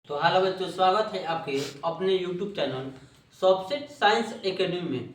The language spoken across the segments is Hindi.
तो हेलो बच्चों, स्वागत है आपके अपने यूट्यूब चैनल सॉफ्टसेट साइंस एकेडमी में।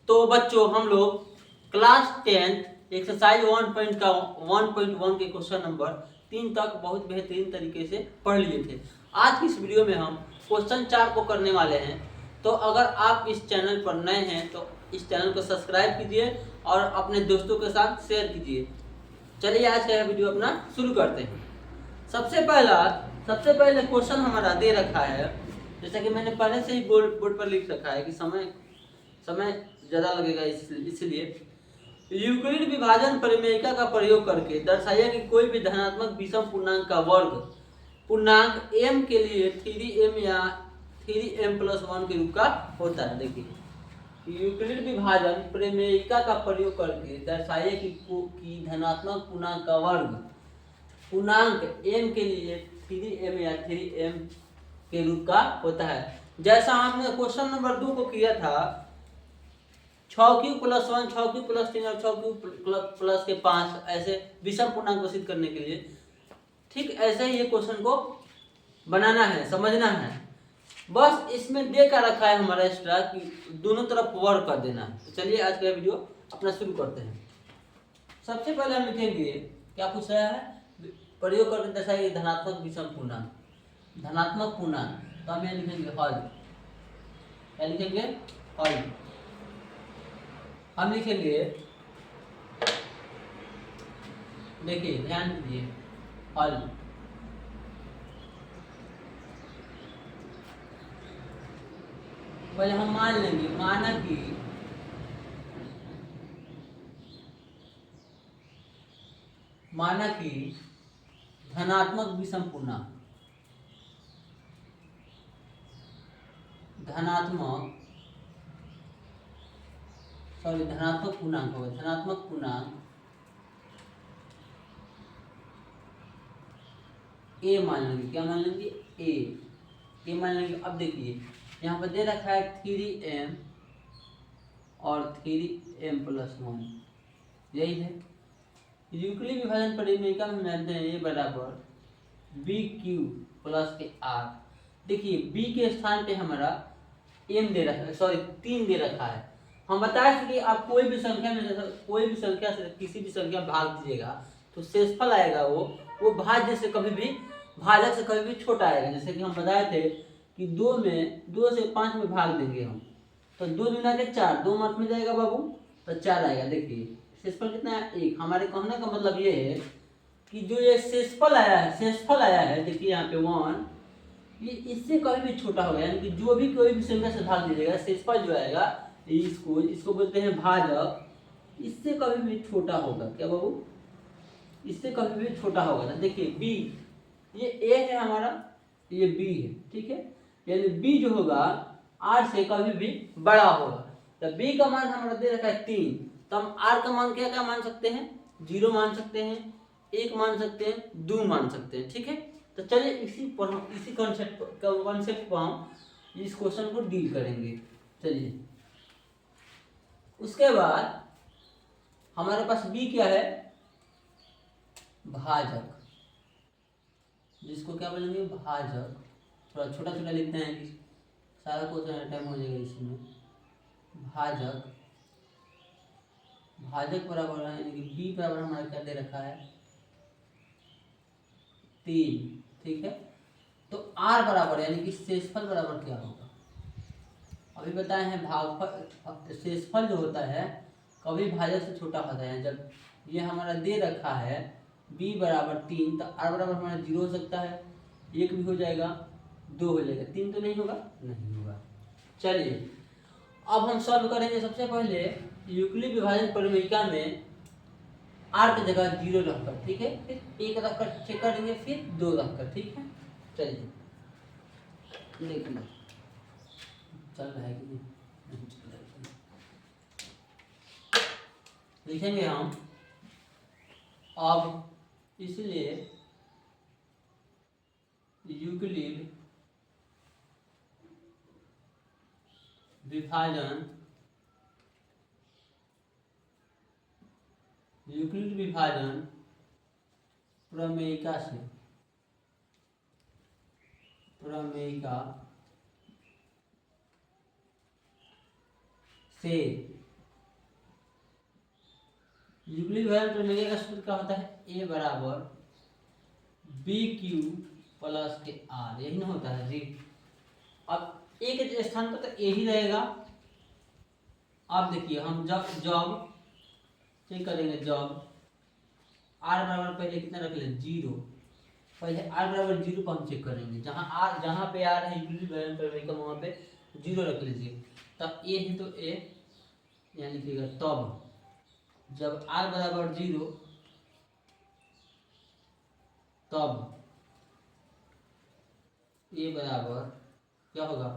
तो बच्चों, हम लोग क्लास 10 एक्सरसाइज 1.1 के क्वेश्चन नंबर 3 तक बहुत बेहतरीन तरीके से पढ़ लिए थे। आज की इस वीडियो में हम क्वेश्चन 4 को करने वाले हैं। तो अगर आप इस चैनल पर नए हैं तो इस चैनल को सब्सक्राइब कीजिए और अपने दोस्तों के साथ शेयर कीजिए। चलिए आज का यह वीडियो अपना शुरू करते हैं। सबसे पहले क्वेश्चन हमारा दे रखा है, जैसा कि मैंने पहले से ही बोर्ड पर लिख रखा है कि समय ज़्यादा लगेगा, इसलिए यूक्लिड विभाजन परिमेयिका का प्रयोग करके दर्शाइए कि कोई भी धनात्मक विषम पूर्णांक का वर्ग पूर्णांक m के लिए 3m या 3m+1 के रूप का होता है। देखिए, यूक्लिड विभाजन परिमेयिका का प्रयोग करके दर्शाइए कि धनात्मक पूर्णांक का वर्ग पूर्णांक m के लिए 3m या 3m के रूप का होता है। जैसा हमने क्वेश्चन नंबर 2 को किया था, 6q+1, 6q+3 और 6q+5 ऐसे विषम पूर्णांक घोषित करने के लिए, ठीक ऐसे ही ये क्वेश्चन को बनाना है, समझना है। बस इसमें दे कर रखा है हमारा एक्स्ट्रा कि दोनों तरफ वर्क कर देना। तो चलिए आज का वीडियो अपना शुरू करते हैं। सबसे पहले हम लिखेंगे, क्या पूछ रहा है, प्रयोग करके दर्शाइए धनात्मक विषम पूर्णांक, धनात्मक पूर्णांक। तो हम यहाँ लिखेंगे हल। क्या लिखेंगे? हल। हम लिखेंगे, देखिए ध्यान दीजिए, हल। पहले हम मान लेंगे, माना कि धनात्मक विषम पूर्णांक, धनात्मक पूर्णांक होगा, धनात्मक पूर्णांक ए मान लेंगे। क्या मान लेंगे? ए मान लेंगे। अब देखिए यहाँ पर दे रखा है 3m और 3m+1, यही है। यूक्लिड विभाजन परिमेयिका में जानते हैं a बराबर BQ प्लस के R। देखिए b के स्थान पे हमारा m दे रखा है, 3 दे रखा है। हम बताए थे कि आप कोई भी संख्या में, कोई भी संख्या से किसी भी संख्या भाग दीजिएगा तो शेषफल आएगा वो भाज्य से कभी भी, भाजक से कभी भी छोटा आएगा। जैसे कि हम बताए थे कि 2 से 5 में भाग देंगे हम, तो 2 दूना के 4, 2 मत में जाएगा बाबू, तो 4 आएगा। देखिए शेषफल कितना है? 1। हमारे कहने का मतलब ये है कि जो ये शेषफल आया है, देखिए यहाँ पे 1, ये इससे कभी भी छोटा होगा। यानी कि जो भी कोई भी संख्या से भाग दीजिएगा, शेषफल जो आएगा इसको बोलते हैं भाजक, इससे कभी भी छोटा होगा। क्या बाबू? इससे कभी भी छोटा होगा ना। देखिए बी, ये ए है हमारा, ये बी है, ठीक है। यानी बी जो होगा आर से कभी भी बड़ा होगा। तो बी का मान हमारा दे रखा है 3, तो हम आर का मान क्या क्या मान सकते हैं? 0 मान सकते हैं, 1 मान सकते हैं, 2 मान सकते हैं, ठीक है। तो चलिए इसी कॉन्सेप्ट पर हम इस क्वेश्चन को डील करेंगे। चलिए, उसके बाद हमारे पास बी क्या है? भाजक, जिसको क्या बोलेंगे? भाजक। थोड़ा छोटा छोटा लिखते हैं कि सारा क्वेश्चन टाइम हो जाएगा इसमें। भाजक बराबर है, यानी कि बी बराबर हमारा क्या दे रखा है? 3, ठीक है। तो आर बराबर यानी कि शेषफल बराबर क्या होगा? अभी बताए हैं भागफल, शेषफल जो होता है कभी भाजक से छोटा होता है। जब ये हमारा दे रखा है b बराबर 3, तो r बराबर हमारा 0 हो सकता है, 1 भी हो जाएगा, 2 हो जाएगा, 3 तो नहीं होगा, नहीं होगा। चलिए अब हम सॉल्व करेंगे। सबसे पहले यूक्लिड विभाजन परिमेयिका में r की जगह 0 रखकर, ठीक है, फिर 1 रखकर चेक करेंगे, फिर 2 रखकर, ठीक है। चलिए देखिए चल रहा है कि नहीं चल रहा है। लिखेंगे हम अब, इसलिए यूक्लिड प्रमेयिका से यूक्लिड प्रमेय का सूत्र क्या होता है? ए बराबर बी क्यू प्लस के आर, यही ना होता है जी। अब ए के स्थान पर तो ए ही रहेगा। आप देखिए हम जब चेक करेंगे, जब आर बराबर पहले कितना रख लें 0, पहले आर बराबर 0 को हम चेक करेंगे। जहाँ पे आर है यूक्लिड प्रमेय का वहाँ पे 0 रख लीजिए। तब ए है तो ए यहाँ लिखिएगा, तब जब आर बराबर 0 तब ए बराबर क्या होगा,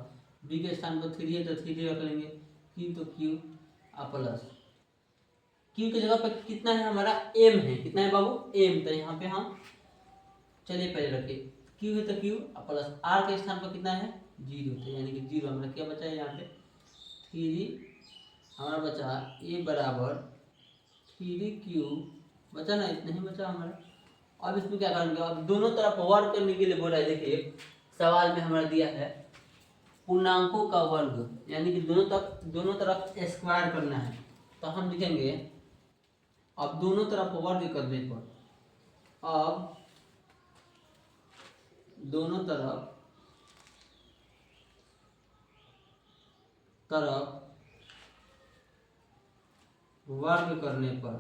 बी के स्थान पर 3 है तो 3 रख लेंगे, क्यू तो क्यू प्लस क्यू की जगह पे कितना है हमारा एम है, कितना है बाबू एम, तो यहाँ पे हम चलिए पहले रखिए क्यू है तो क्यू प्लस आर के स्थान पर कितना है 0, तो यानी कि 0 हमारा क्या बचा है यहाँ पे 3 हमारा बचा। ए बराबर 3 क्यू बचा ना, इतना ही बचा हमारा। अब इसमें क्या करेंगे, अब दोनों तरफ वर्ग करने के लिए बोल रहा है। देखिए सवाल में हमारा दिया है पूर्णांकों का वर्ग, यानी कि दोनों तरफ स्क्वायर करना है। तो हम लिखेंगे अब दोनों तरफ वर्ग करने पर, अब दोनों तरफ वर्ग करने पर,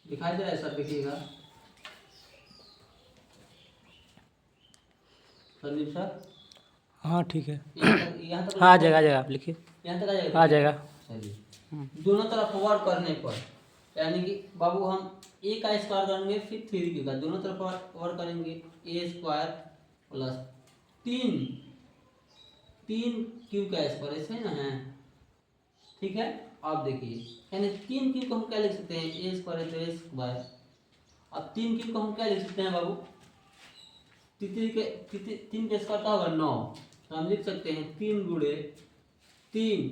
दिखाई दे रहा है सर, देखिएगा संदीप सर। हाँ ठीक है, यहाँ तक हाँ आ जाएगा, आ जाएगा, आप लिखिए, यहाँ तक आ जाएगा, आ जाएगा। चलिए दोनों तरफ वर्ग करने पर, यानी कि बाबू हम ए का स्क्वायर करेंगे फिर 3 क्यू का, दोनों तरफ वर्ग करेंगे ए स्क्वायर प्लस 3 क्यू का स्क्वायर, ऐसे ही ना है, ठीक है। आप देखिए यानी 3 क्यू को हम क्या लिख सकते हैं, ए स्क्वायर है तो ए स्क्वायर। अब 3 क्यू को हम क्या लिख सकते हैं बाबू, 3 के स्क्वायर का होगा 9, तो हम लिख सकते हैं 3 गुणे 3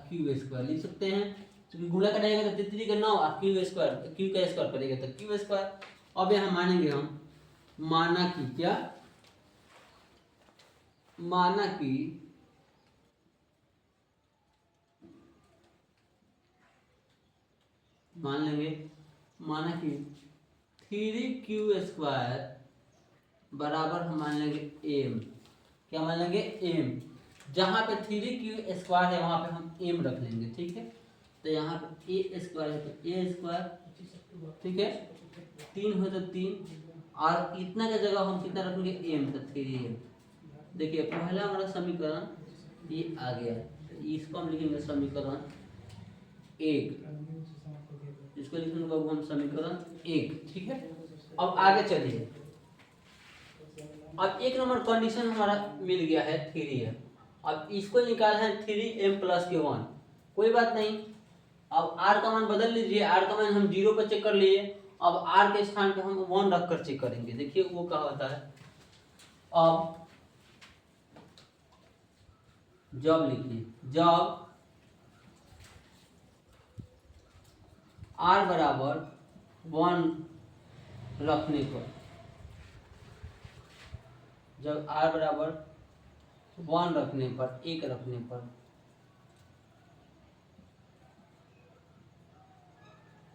क्यू स्क्वायर लिख सकते हैं, क्योंकि गुणा करेगा तो 3 का 9 क्यू का स्क्वायर करेगा तो क्यू स्क्वायर। अब यहाँ मानेंगे हम, माना कि क्या, माना कि मान लेंगे, माना कि 3 क्यू स्क्वायर बराबर हम मान लेंगे एम, क्या मान लेंगे एम। जहाँ पे 3 क्यू स्क्वायर है वहाँ पे हम एम रख लेंगे, ठीक है। तो यहाँ पे ए स्क्वायर है तो ए स्क्वायर, ठीक है, 3 हो तो 3, और इतना का जगह हम कितना रखेंगे एम, तो 3m। देखिए पहला हमारा समीकरण ये आ गया, तो इसको हम लिखेंगे समीकरण 1, इसको लिखेंगे बाबू हम समीकरण 1, ठीक है। अब आगे चलिए, अब 1 नंबर कंडीशन हमारा मिल गया है 3m, अब इसको निकालना है 3m प्लस के 1, कोई बात नहीं। अब r का मान बदल लीजिए, r का मान हम 0 पर चेक कर लिए, अब r के स्थान पे हम 1 रख कर चेक करेंगे। देखिए वो क्या होता है, अब जब लिखिए, जब r बराबर 1 रखने पर, जब r बराबर 1 रखने पर, 1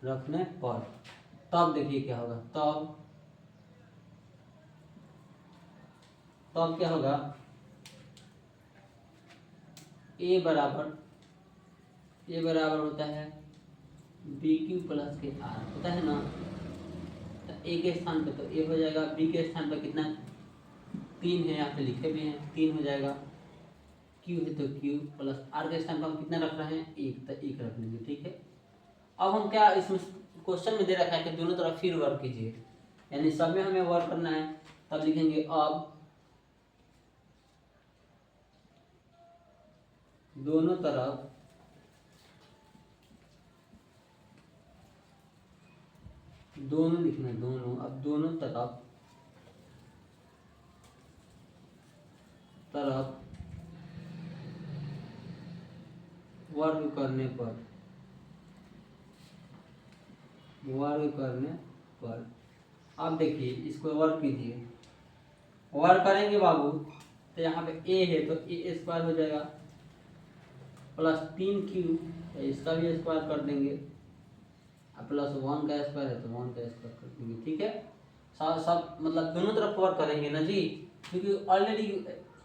रखने पर, तब देखिए क्या होगा, तब क्या होगा, ए बराबर होता है बी क्यू प्लस के आर, होता है ना। तो ए के स्थान पे तो ए हो जाएगा, बी के स्थान पर कितना 3 है, यहाँ पे लिखे भी हैं 3 हो जाएगा, क्यू है तो क्यू प्लस आर के स्थान पर हम कितना रख रहे हैं 1, तो 1 रख लेंगे, ठीक है। अब हम क्या, इसमें क्वेश्चन में दे रखा है कि दोनों तरफ फिर वर्क कीजिए, यानी सब में हमें वर्क करना है। तब लिखेंगे अब दोनों तरफ लिखना है, दोनों, अब दोनों तरफ वर्ग करने पर, अब देखिए इसको वर्ग कीजिए, वर्क करेंगे बाबू तो यहाँ पे ए है तो ए स्क्वायर हो जाएगा प्लस 3q, तो इसका भी स्क्वायर कर देंगे, प्लस 1 का स्क्वायर है तो 1 का स्क्वायर कर देंगे। ठीक है, सब मतलब दोनों तरफ वर्क करेंगे ना जी, क्योंकि ऑलरेडी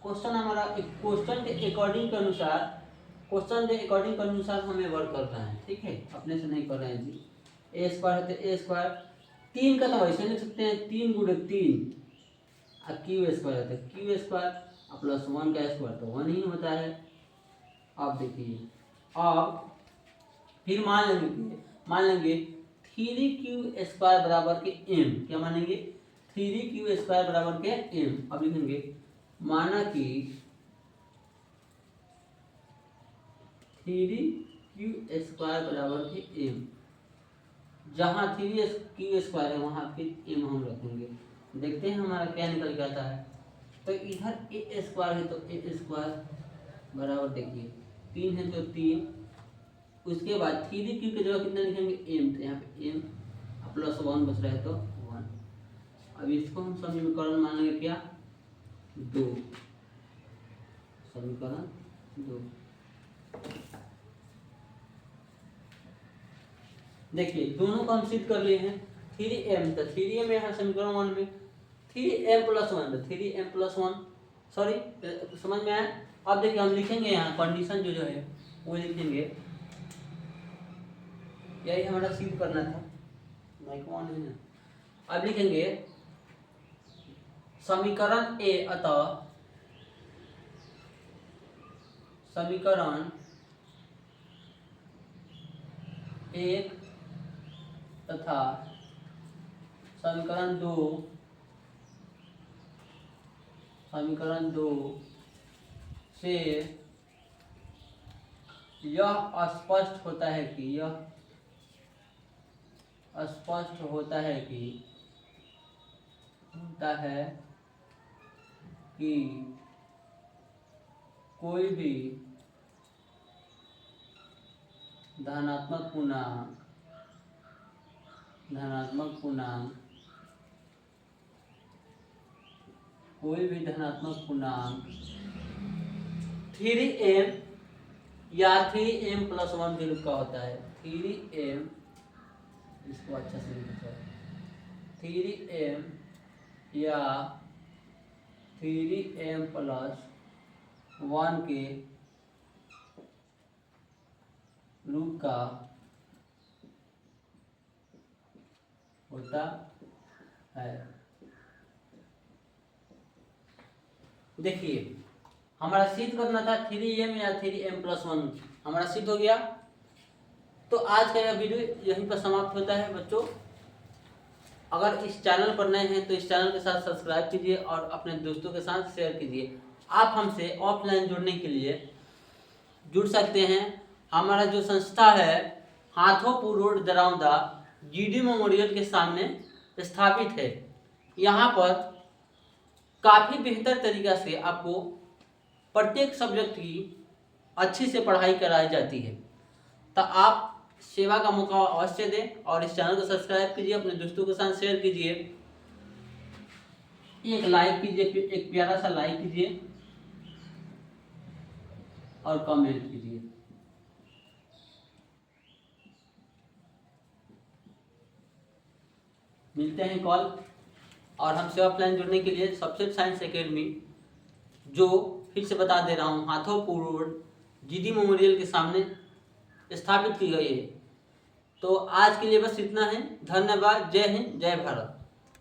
क्वेश्चन हमारा क्वेश्चन के अकॉर्डिंग के अनुसार हमें वर्क करना है। ठीक है, अपने से नहीं कर रहे हैं जी। ए स्क्वायर है तो ए स्क्वायर, 3 का तो वैसे लिख सकते हैं 3 गुणे 3, और क्यू स्क्वायर है तो क्यू स्क्वायर, प्लस 1 का स्क्वायर तो 1 ही होता है। अब देखिए, अब फिर मान लेंगे 3q स्क्वायर बराबर के m, क्या मानेंगे 3q स्क्वायर बराबर के m। अब लिखेंगे माना कि 3q स्क्वायर बराबर के m, जहाँ 3q स्क्वायर है वहाँ फिर m हम रखेंगे, देखते हैं हमारा क्या निकल के आता है। तो इधर a स्क्वायर है तो a स्क्वायर बराबर देखिए 3 है तो 3, उसके बाद 3q की जगह कितना लिखेंगे m, तो यहाँ पे m प्लस 1 बच रहा है तो 1। अब इसको हम समीकरण मानेंगे क्या 2, समीकरण 2। देखिए दोनों को हम सिद्ध कर लिए हैं, 3m तो 3m यहाँ समीकरण 1 में, 3m प्लस 1 तो 3m प्लस 1, सॉरी समझ में आया। अब देखिए हम लिखेंगे यहाँ कंडीशन जो है वो लिखेंगे, यही हमारा सिद्ध करना था, माइक ऑन है ना। अब लिखेंगे समीकरण ए, अतः समीकरण 1 तथा समीकरण 2 से यह स्पष्ट होता है कि कोई भी धनात्मक पूर्णांक 3m या 3m प्लस 1 के रूप का होता है। 3m, इसको अच्छा से लिखो, 3m या 3m प्लस 1 के रूप का होता है। देखिए हमारा सिद्ध करना था 3m या 3m प्लस 1, हमारा सिद्ध हो गया। तो आज का यह वीडियो यहीं पर समाप्त होता है बच्चों। अगर इस चैनल पर नए हैं तो इस चैनल के साथ सब्सक्राइब कीजिए और अपने दोस्तों के साथ शेयर कीजिए। आप हमसे ऑफलाइन जुड़ने के लिए जुड़ सकते हैं। हमारा जो संस्था है Hathopur road Daraunda GD memorial के सामने स्थापित है। यहाँ पर काफ़ी बेहतर तरीक़ा से आपको प्रत्येक सब्जेक्ट की अच्छी से पढ़ाई कराई जाती है। तो आप सेवा का मौका अवश्य दें और इस चैनल को सब्सक्राइब कीजिए, अपने दोस्तों के साथ शेयर कीजिए, एक लाइक कीजिए, एक प्यारा सा लाइक कीजिए और कमेंट कीजिए। मिलते हैं कॉल। और हमसे ऑफलाइन जुड़ने के लिए सब्जेक्ट साइंस एकेडमी, जो फिर से बता दे रहा हूँ, हाथोपुर रोड GD मेमोरियल के सामने स्थापित की गई है। तो आज के लिए बस इतना है। धन्यवाद। जय हिंद, जय भारत।